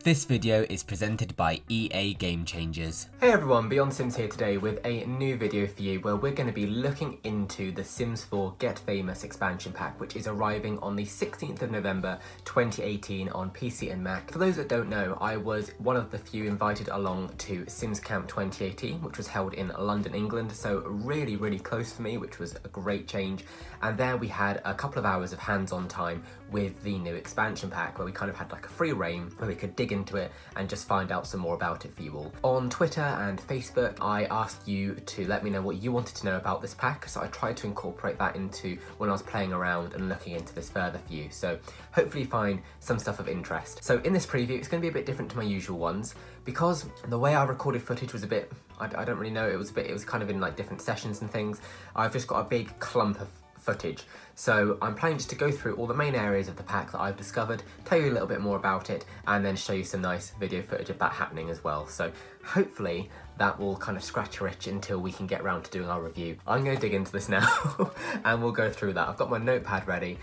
This video is presented by EA GameChangers. Hey everyone, Beyond Sims here today with a new video for you where we're going to be looking into the Sims 4 Get Famous expansion pack, which is arriving on the 16th of November 2018 on PC and Mac. For those that don't know, I was one of the few invited along to SimsCamp 2018, which was held in London, England, so really close for me, which was a great change. And there we had a couple of hours of hands-on time with the new expansion pack where we kind of had like a free reign where we could dig into it and just find out some more about it for you all. On Twitter and Facebook, I asked you to let me know what you wanted to know about this pack, so I tried to incorporate that into when I was playing around and looking into this further for you, so hopefully you find some stuff of interest. So in this preview, it's going to be a bit different to my usual ones, because the way I recorded footage was a bit, I don't really know, it was kind of in like different sessions and things. I've just got a big clump of footage. So I'm planning just to go through all the main areas of the pack that I've discovered, tell you a little bit more about it, and then show you some nice video footage of that happening as well. So hopefully that will kind of scratch your itch until we can get around to doing our review. I'm going to dig into this now and we'll go through that. I've got my notepad ready,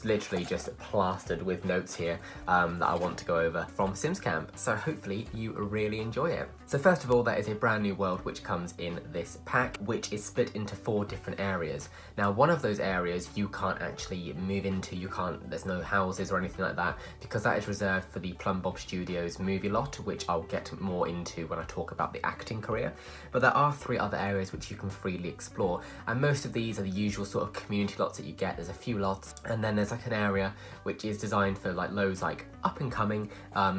literally just plastered with notes here that I want to go over from SimsCamp, so hopefully you really enjoy it. So first of all, there is a brand new world which comes in this pack, which is split into 4 different areas. Now one of those areas you can't actually move into, there's no houses or anything like that, because that is reserved for the Plum Bob Studios movie lot, which I'll get more into when I talk about the acting career. But there are 3 other areas which you can freely explore, and most of these are the usual sort of community lots that you get. There's a few lots, and then there's like an area which is designed for like loads like up and coming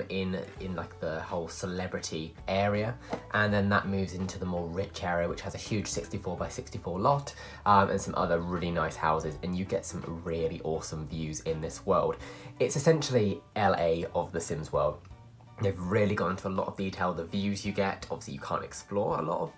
in like the whole celebrity area, and then that moves into the more rich area which has a huge 64 by 64 lot and some other really nice houses, and you get some really awesome views in this world. It's essentially LA of the Sims world. They've really gone into a lot of detail. The views you get, obviously you can't explore a lot of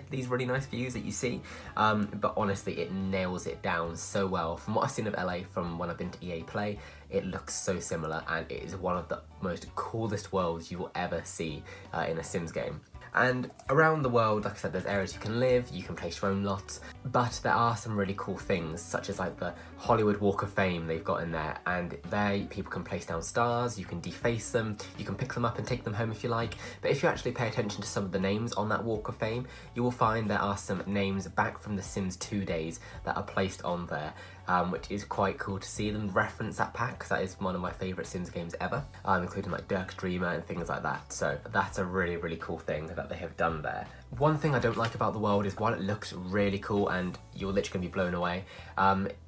these really nice views that you see, but honestly it nails it down so well. From what I've seen of LA from when I've been to EA Play, it looks so similar, and it is one of the most coolest worlds you will ever see in a Sims game. And around the world, like I said, there's areas you can live, you can place your own lots, but there are some really cool things, such as like the Hollywood Walk of Fame they've got in there, and there people can place down stars, you can deface them, you can pick them up and take them home if you like. But if you actually pay attention to some of the names on that Walk of Fame, you will find there are some names back from the Sims 2 days that are placed on there, which is quite cool to see them reference that pack, because that is one of my favourite Sims games ever, including like Dirk Dreamer and things like that. So that's a really cool thing that they have done there. One thing I don't like about the world is while it looks really cool and you're literally going to be blown away,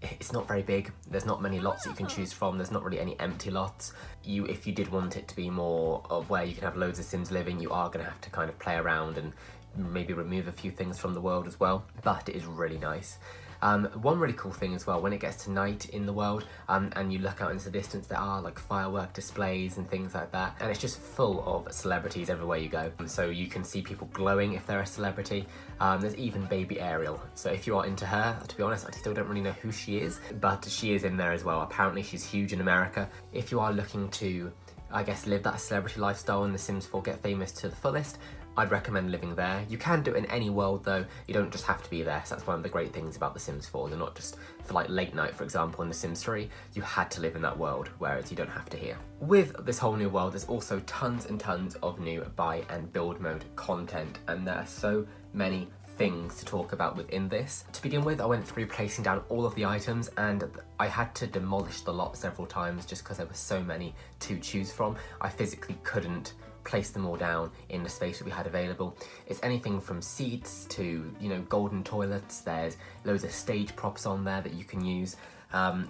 it's not very big. There's not many lots that you can choose from. There's not really any empty lots. If you did want it to be more of where you can have loads of Sims living, you are going to have to kind of play around and maybe remove a few things from the world as well, but it is really nice. One really cool thing as well, when it gets to night in the world and you look out into the distance, there are like firework displays and things like that, and it's just full of celebrities everywhere you go. So you can see people glowing if they're a celebrity. There's even baby Ariel, so if you are into her, to be honest I still don't really know who she is, but she is in there as well. Apparently she's huge in America. If you are looking to, I guess, live that celebrity lifestyle in the Sims 4 Get Famous to the fullest, I'd recommend living there. You can do it in any world though, you don't just have to be there, so that's one of the great things about The Sims 4. They're not just for like late night, for example, in The Sims 3, you had to live in that world, whereas you don't have to here. With this whole new world, there's also tons and tons of new buy and build mode content, and there are so many things to talk about within this. To begin with, I went through placing down all of the items, and I had to demolish the lot several times just because there were so many to choose from. I physically couldn't place them all down in the space that we had available. It's anything from seats to, you know, golden toilets. There's loads of stage props on there that you can use,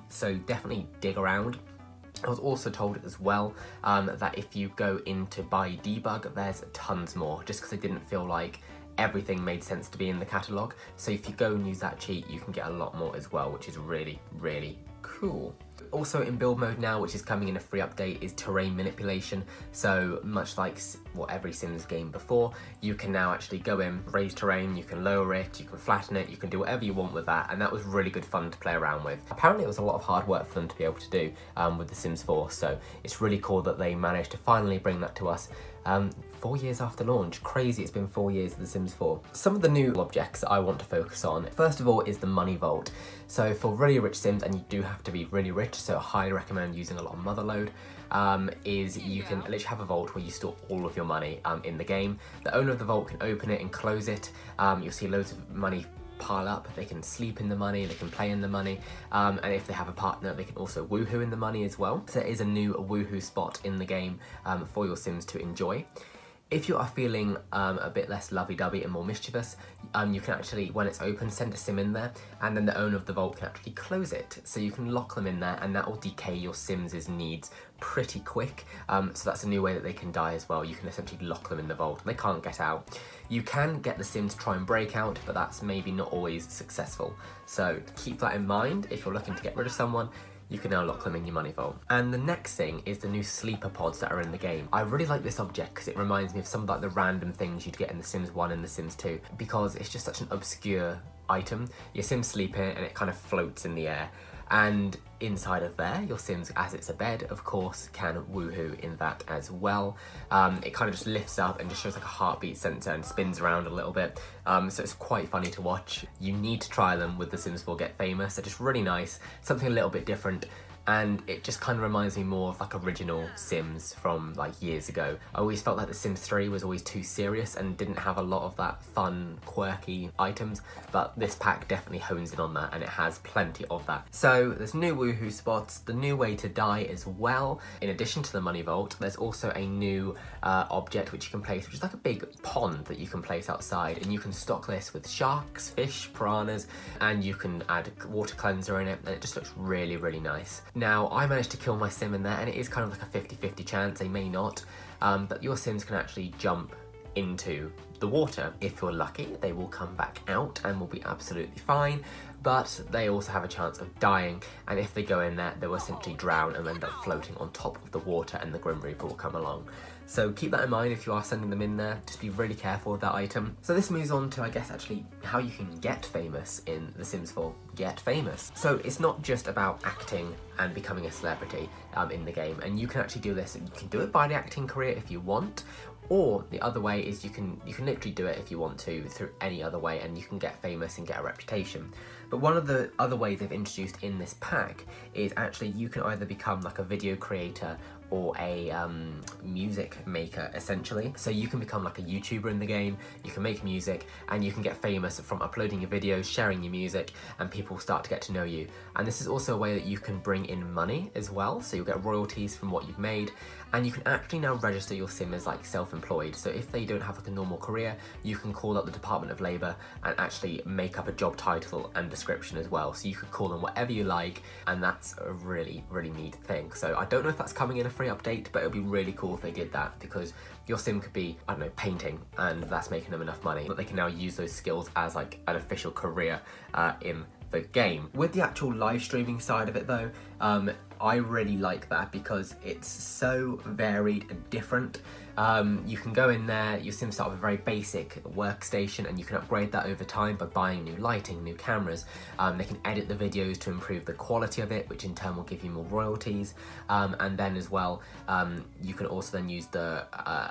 so definitely dig around. I was also told as well that if you go into buy debug, there's tons more, just because I didn't feel like everything made sense to be in the catalogue. So if you go and use that cheat, you can get a lot more as well, which is really cool. Also in build mode now, which is coming in a free update, is terrain manipulation. So much like every Sims game before, you can now actually go in, raise terrain, you can lower it, you can flatten it, you can do whatever you want with that, and that was really good fun to play around with. Apparently it was a lot of hard work for them to be able to do with The Sims 4, so it's really cool that they managed to finally bring that to us 4 years after launch. Crazy, it's been 4 years of The Sims 4. Some of the new objects that I want to focus on, first of all, is the money vault. So for really rich Sims, and you do have to be really rich, so I highly recommend using a lot of motherload, is you can literally have a vault where you store all of your money in the game. The owner of the vault can open it and close it. You'll see loads of money pile up. They can sleep in the money, they can play in the money, and if they have a partner, they can also woohoo in the money as well. So there is a new woohoo spot in the game for your Sims to enjoy. If you are feeling a bit less lovey-dovey and more mischievous, you can actually, when it's open, send a sim in there, and then the owner of the vault can actually close it. So you can lock them in there, and that will decay your Sims' needs pretty quick. So that's a new way that they can die as well. You can essentially lock them in the vault. They can't get out. You can get the sim to try and break out, but that's maybe not always successful. So keep that in mind if you're looking to get rid of someone. You can now lock them in your money vault. And the next thing is the new sleeper pods that are in the game. I really like this object because it reminds me of some of like the random things you'd get in The Sims 1 and The Sims 2, because it's just such an obscure item. Your Sims sleep in it and it kind of floats in the air. And inside of there, your Sims, as it's a bed, of course, can woohoo in that as well. It kind of just lifts up and just shows like a heartbeat sensor and spins around a little bit. So it's quite funny to watch. You need to try them with The Sims 4 Get Famous. They're just really nice, something a little bit different. And it just kind of reminds me more of like original Sims from like years ago. I always felt like The Sims 3 was always too serious and didn't have a lot of that fun, quirky items, but this pack definitely hones in on that, and it has plenty of that. So there's new woohoo spots, the new way to die as well. In addition to the money vault, there's also a new object which you can place, which is like a big pond that you can place outside, and you can stock this with sharks, fish, piranhas, and you can add water cleanser in it, and it just looks really, really nice. Now, I managed to kill my sim in there, and it is kind of like a 50-50 chance, they may not, but your Sims can actually jump into the water. If you're lucky, they will come back out and will be absolutely fine, but they also have a chance of dying, and if they go in there, they will essentially drown and end up floating on top of the water, and the Grim Reaper will come along. So keep that in mind if you are sending them in there. Just be really careful with that item. So this moves on to, I guess, actually how you can get famous in The Sims 4 Get Famous. So it's not just about acting and becoming a celebrity in the game, and you can actually do this. You can do it by the acting career if you want, or the other way is you can literally do it if you want to through any other way, and you can get famous and get a reputation. But one of the other ways they've introduced in this pack is actually you can either become like a video creator or a music maker, essentially. So you can become like a YouTuber in the game, you can make music, and you can get famous from uploading your videos, sharing your music, and people start to get to know you. And this is also a way that you can bring in money as well, so you'll get royalties from what you've made, and you can actually now register your Sim as like self-employed. So if they don't have like a normal career, you can call up the Department of Labour and actually make up a job title and description as well. So you could call them whatever you like, and that's a really, really neat thing. So I don't know if that's coming in a free update, but it would be really cool if they did that, because your Sim could be, I don't know, painting, and that's making them enough money that they can now use those skills as like an official career in the game. With the actual live streaming side of it though, I really like that because it's so varied and different. You can go in there, your Sims start with a very basic workstation, and you can upgrade that over time by buying new lighting, new cameras. They can edit the videos to improve the quality of it, which in turn will give you more royalties. And then as well, you can also then use the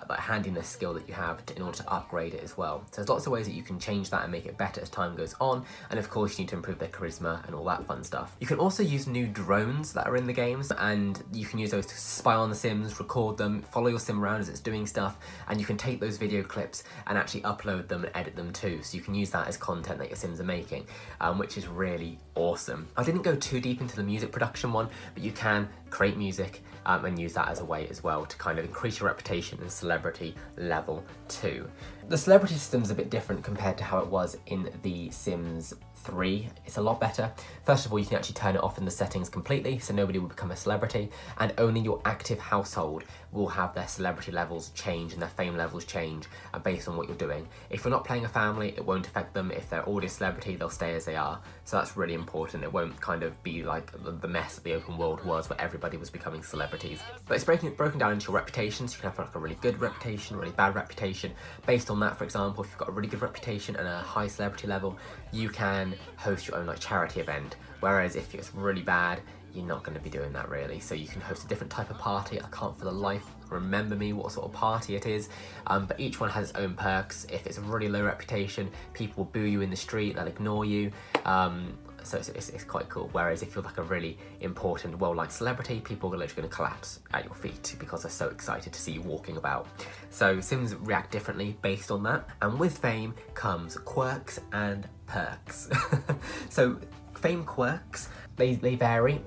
like handiness skill that you have in order to upgrade it as well. So there's lots of ways that you can change that and make it better as time goes on. And of course, you need to improve their charisma and all that fun stuff. You can also use new drones that are in the games, and you can use those to spy on the Sims, record them, follow your Sim around as it's doing stuff, and you can take those video clips and actually upload them and edit them too, so you can use that as content that your Sims are making, which is really awesome. I didn't go too deep into the music production one, but you can create music and use that as a way as well to kind of increase your reputation and celebrity level too. The celebrity system's a bit different compared to how it was in The Sims 3. It's a lot better. First of all, you can actually turn it off in the settings completely, so nobody will become a celebrity, and only your active household will have their celebrity levels change and their fame levels change based on what you're doing. If you're not playing a family, it won't affect them. If they're already a celebrity, they'll stay as they are. So that's really important. It won't kind of be like the mess that the open world was, where everybody was becoming celebrities. But it's broken down into your reputations. You can have like a really good reputation, really bad reputation. Based on that, for example, if you've got a really good reputation and a high celebrity level, you can host your own like charity event. Whereas if it's really bad, you're not going to be doing that really. So you can host a different type of party. I can't for the life remember me what sort of party it is, but each one has its own perks. If it's a really low reputation, people will boo you in the street, they'll ignore you. So it's quite cool. Whereas if you're like a really important, well-liked celebrity, people are literally going to collapse at your feet because they're so excited to see you walking about. So Sims react differently based on that. And with fame comes quirks and perks. So fame quirks, they vary.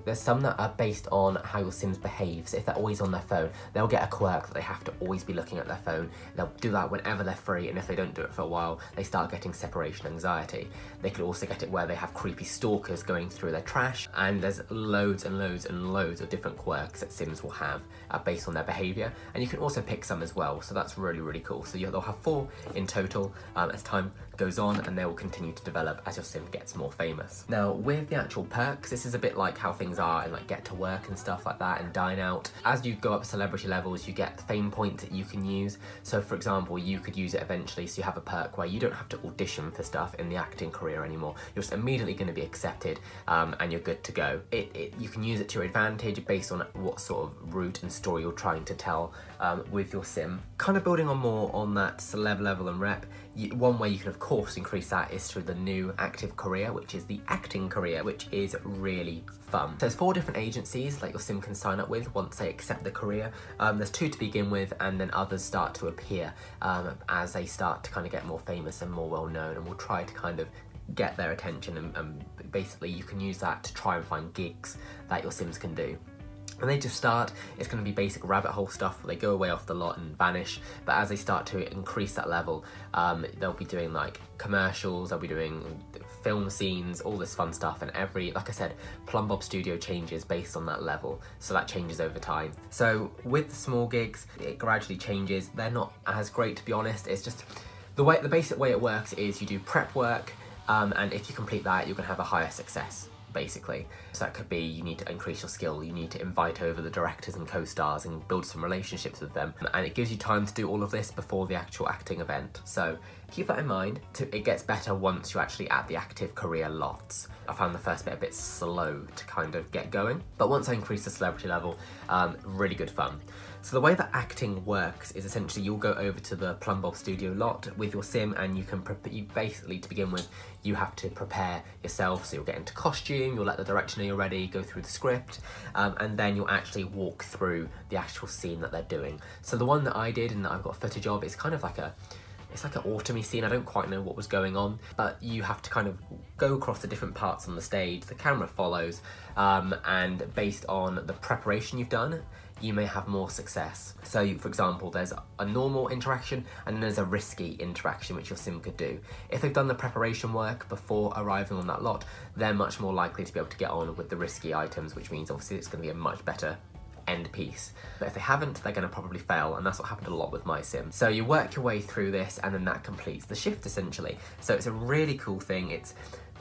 There's some that are based on how your Sims behaves. If they're always on their phone, they'll get a quirk that they have to always be looking at their phone. They'll do that whenever they're free, and if they don't do it for a while, they start getting separation anxiety. They could also get it where they have creepy stalkers going through their trash, and there's loads and loads and loads of different quirks that Sims will have based on their behaviour, and you can also pick some as well, so that's really, really cool. So they'll have 4 in total as time goes on, and they will continue to develop as your Sim gets more famous. Now, with the actual perks, this is a bit like how things are in like Get to Work and stuff like that, and Dine Out. As you go up celebrity levels, you get fame points that you can use. So for example, you could use it eventually, so you have a perk where you don't have to audition for stuff in the acting career anymore. You're just immediately going to be accepted, and you're good to go. You can use it to your advantage based on what sort of route and story you're trying to tell with your Sim. Kind of building on more on that celeb level and rep, one way you can of course increase that is through the new active career, which is the acting career, which is really fun. So there's 4 different agencies that your Sim can sign up with once they accept the career. There's 2 to begin with, and then others start to appear as they start to kind of get more famous and more well known, and we'll try to kind of get their attention, and basically you can use that to try and find gigs that your Sims can do. When they just start, it's going to be basic rabbit hole stuff where they go away off the lot and vanish, but as they start to increase that level, they'll be doing like commercials, they'll be doing film scenes, all this fun stuff, and like I said, Plumbob Studio changes based on that level, so that changes over time. So with the small gigs, it gradually changes. They're not as great, to be honest. It's just the basic way it works is you do prep work, and if you complete that, you're going to have a higher success, basically. So that could be you need to increase your skill, you need to invite over the directors and co-stars and build some relationships with them, and it gives you time to do all of this before the actual acting event. So keep that in mind. It gets better once you're actually at the active career lots. I found the first bit a bit slow to kind of get going, but once I increase the celebrity level, really good fun. So the way that acting works is essentially you'll go over to the Plumbob Studio lot with your Sim, and you basically, to begin with, you have to prepare yourself. So you'll get into costume, you'll let the director know you're ready, go through the script, and then you'll actually walk through the actual scene that they're doing. So the one that I did and that I've got footage of, it's kind of like it's like an autumny scene. I don't quite know what was going on, but you have to kind of go across the different parts on the stage. The camera follows, and based on the preparation you've done, you may have more success. So for example, there's a normal interaction and then there's a risky interaction which your Sim could do. If they've done the preparation work before arriving on that lot, they're much more likely to be able to get on with the risky items, which means obviously it's going to be a much better end piece. But if they haven't, they're going to probably fail, and that's what happened a lot with my Sim. So you work your way through this, and then that completes the shift essentially. So it's a really cool thing. It's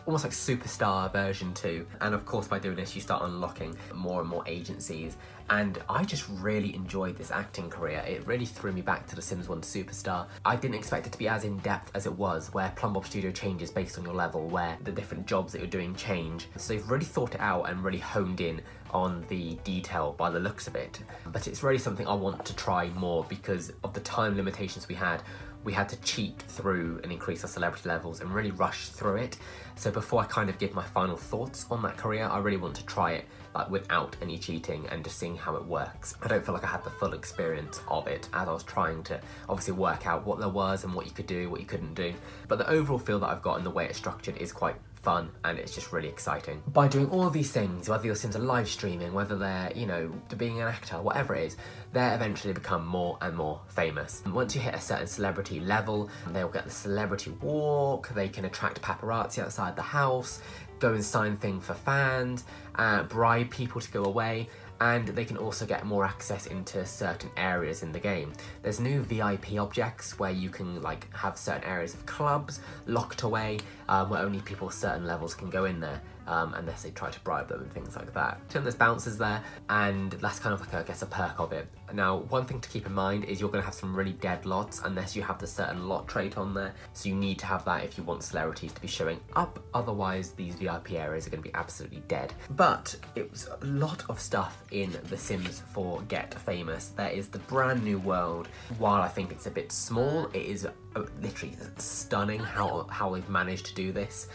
almost like Superstar version 2, and of course by doing this you start unlocking more and more agencies, and I just really enjoyed this acting career. It really threw me back to the Sims 1 Superstar. I didn't expect it to be as in-depth as it was, where Plumbob Studio changes based on your level, where the different jobs that you're doing change. So they've really thought it out and really honed in on the detail by the looks of it. But it's really something I want to try more because of the time limitations we had. We had to cheat through and increase our celebrity levels and really rush through it. So before I kind of give my final thoughts on that career, I really want to try it like without any cheating and just seeing how it works. I don't feel like I had the full experience of it as I was trying to obviously work out what there was and what you could do, what you couldn't do. But the overall feel that I've got and the way it's structured is quite fun, and it's just really exciting. By doing all of these things, whether your Sims are live streaming, whether they're, you know, being an actor, whatever it is, they eventually become more and more famous. And once you hit a certain celebrity level, they'll get the celebrity walk, they can attract paparazzi outside the house, go and sign things for fans, bribe people to go away, and they can also get more access into certain areas in the game. There's new VIP objects where you can like have certain areas of clubs locked away, where only people with certain levels can go in there, unless they try to bribe them and things like that. So there's bouncers there, and that's kind of like, I guess, a perk of it. Now, one thing to keep in mind is you're going to have some really dead lots unless you have the certain lot trait on there, so you need to have that if you want celebrities to be showing up, otherwise these VIP areas are going to be absolutely dead. But it was a lot of stuff in The Sims 4 Get Famous. There is the brand new world. While I think it's a bit small, it is literally stunning how they've managed to do this.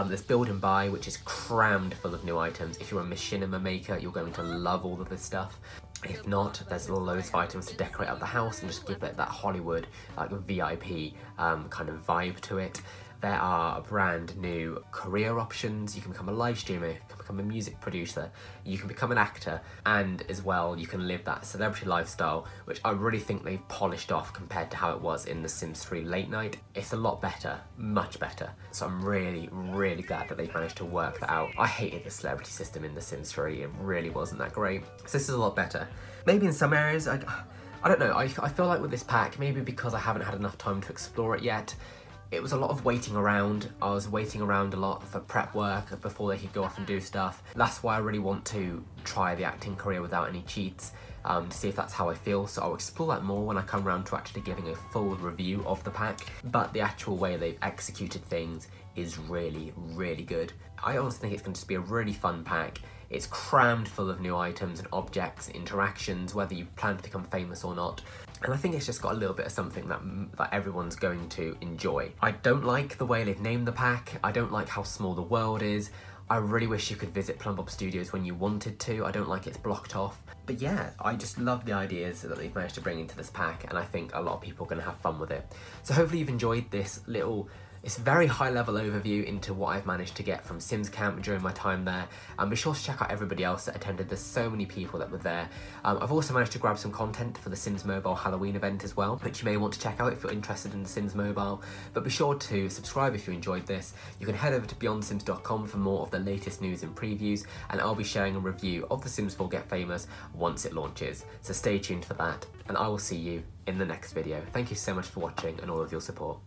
There's build and buy, which is crammed full of new items. If you're a machinima maker, you're going to love all of this stuff. If not, there's loads of items to decorate up the house and just give it that Hollywood, like VIP kind of vibe to it. There are brand new career options. You can become a live streamer, you can become a music producer, you can become an actor, and as well you can live that celebrity lifestyle, which I really think they've polished off compared to how it was in The Sims 3 Late Night. It's a lot better, much better. So I'm really, really glad that they've managed to work that out. I hated the celebrity system in The Sims 3, it really wasn't that great. So this is a lot better. Maybe in some areas, I don't know, I feel like with this pack, maybe because I haven't had enough time to explore it yet, it was a lot of waiting around. I was waiting around a lot for prep work before they could go off and do stuff. That's why I really want to try the acting career without any cheats, to see if that's how I feel. So I'll explore that more when I come around to actually giving a full review of the pack. But the actual way they've executed things is really, really good. I honestly think it's going to just be a really fun pack. It's crammed full of new items and objects, interactions, whether you plan to become famous or not. And I think it's just got a little bit of something that everyone's going to enjoy. I don't like the way they've named the pack. I don't like how small the world is. I really wish you could visit Plumbob Studios when you wanted to. I don't like it's blocked off. But yeah, I just love the ideas that they've managed to bring into this pack, and I think a lot of people are going to have fun with it. So hopefully you've enjoyed this little, it's a very high level overview into what I've managed to get from SimsCamp during my time there. And be sure to check out everybody else that attended. There's so many people that were there. I've also managed to grab some content for the Sims Mobile Halloween event as well, which you may want to check out if you're interested in the Sims Mobile. But be sure to subscribe if you enjoyed this. You can head over to beyondsims.com for more of the latest news and previews, and I'll be sharing a review of The Sims 4 Get Famous once it launches. So stay tuned for that, and I will see you in the next video. Thank you so much for watching and all of your support.